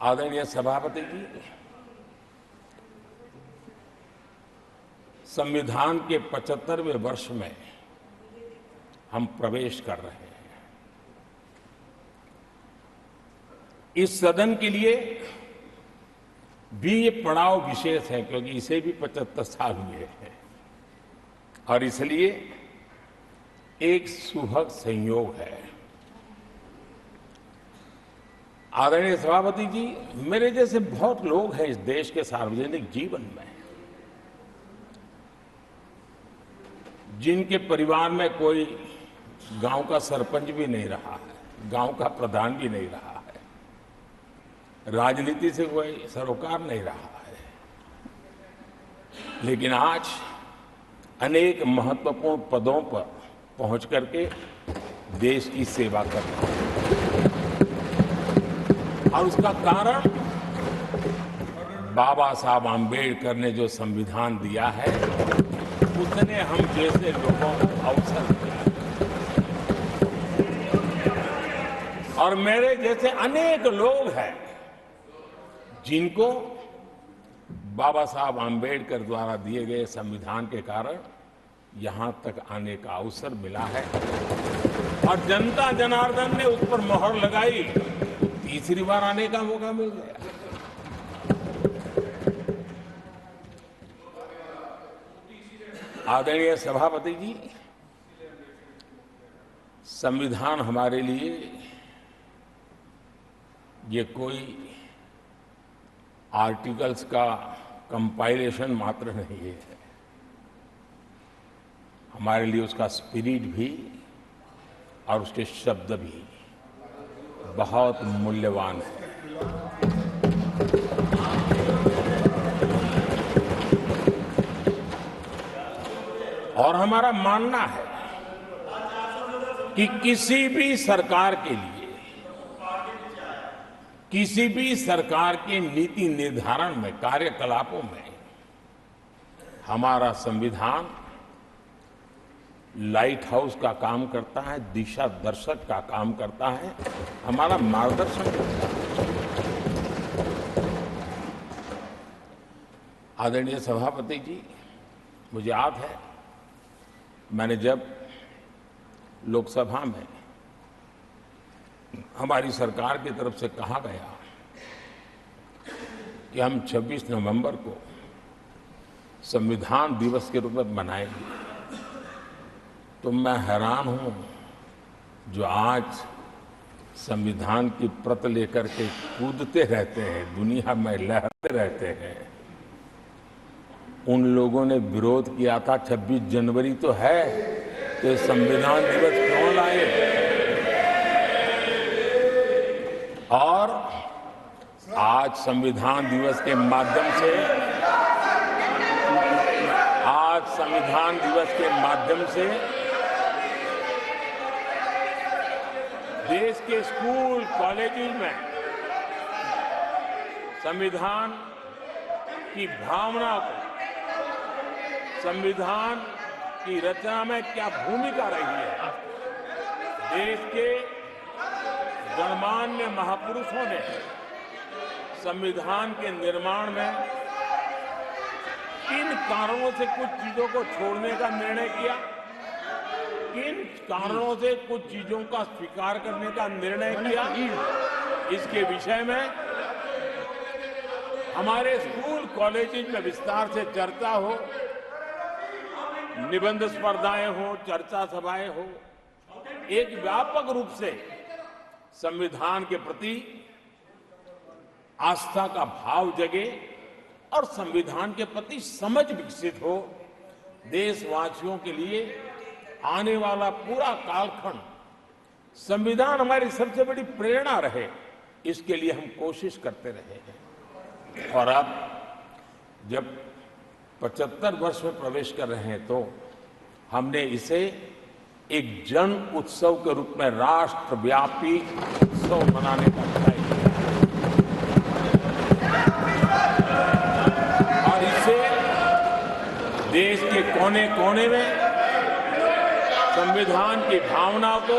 आदरणीय सभापति जी, संविधान के 75वें वर्ष में हम प्रवेश कर रहे हैं। इस सदन के लिए भी ये पड़ाव विशेष है क्योंकि इसे भी 75 साल हुए हैं और इसलिए एक सुभग संयोग है। आदरणीय सभापति जी, मेरे जैसे बहुत लोग हैं इस देश के सार्वजनिक जीवन में जिनके परिवार में कोई गांव का सरपंच भी नहीं रहा है, गांव का प्रधान भी नहीं रहा है, राजनीति से कोई सरोकार नहीं रहा है, लेकिन आज अनेक महत्वपूर्ण पदों पर पहुंच करके देश की सेवा कर रहे हैं। और उसका कारण बाबा साहब आम्बेडकर ने जो संविधान दिया है उसने हम जैसे लोगों को अवसर दिया और मेरे जैसे अनेक लोग हैं जिनको बाबा साहब आम्बेडकर द्वारा दिए गए संविधान के कारण यहां तक आने का अवसर मिला है और जनता जनार्दन ने उस पर मोहर लगाई, तीसरी बार आने का मौका मिल गया। आदरणीय सभापति जी, संविधान हमारे लिए ये कोई आर्टिकल्स का कंपाइलेशन मात्र नहीं है, हमारे लिए उसका स्पिरिट भी और उसके शब्द भी बहुत मूल्यवान है। और हमारा मानना है कि किसी भी सरकार के लिए, किसी भी सरकार के नीति निर्धारण में, कार्यकलापों में हमारा संविधान लाइट हाउस का काम करता है, दिशा दर्शक का काम करता है, हमारा मार्गदर्शन करता है। आदरणीय सभापति जी, मुझे याद है मैंने जब लोकसभा में हमारी सरकार की तरफ से कहा गया कि हम 26 नवंबर को संविधान दिवस के रूप में मनाएंगे, तो मैं हैरान हूं जो आज संविधान की प्रत लेकर के कूदते रहते हैं, दुनिया में लहरते रहते हैं, उन लोगों ने विरोध किया था 26 जनवरी तो है, तो संविधान दिवस क्यों लाए। और आज संविधान दिवस के माध्यम से, आज संविधान दिवस के माध्यम से देश के स्कूल कॉलेजेस में संविधान की भावना को, संविधान की रचना में क्या भूमिका रही है, देश के गणमान्य महापुरुषों ने संविधान के निर्माण में किन कारणों से कुछ चीजों को छोड़ने का निर्णय किया, किन कारणों से कुछ चीजों का स्वीकार करने का निर्णय किया, इसके विषय में हमारे स्कूल कॉलेजेस में विस्तार से चर्चा हो, निबंध स्पर्धाएं हो, चर्चा सभाएं हो, एक व्यापक रूप से संविधान के प्रति आस्था का भाव जगे और संविधान के प्रति समझ विकसित हो। देशवासियों के लिए आने वाला पूरा कालखंड संविधान हमारी सबसे बड़ी प्रेरणा रहे, इसके लिए हम कोशिश करते रहे हैं। और अब जब 75 वर्ष में प्रवेश कर रहे हैं तो हमने इसे एक जन उत्सव के रूप में राष्ट्रव्यापी उत्सव मनाने का तय किया और इसे देश के कोने कोने में संविधान की भावना को,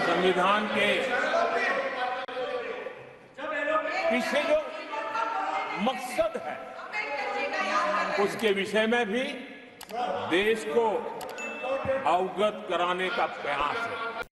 संविधान के पीछे जो मकसद है उसके विषय में भी देश को अवगत कराने का प्रयास है।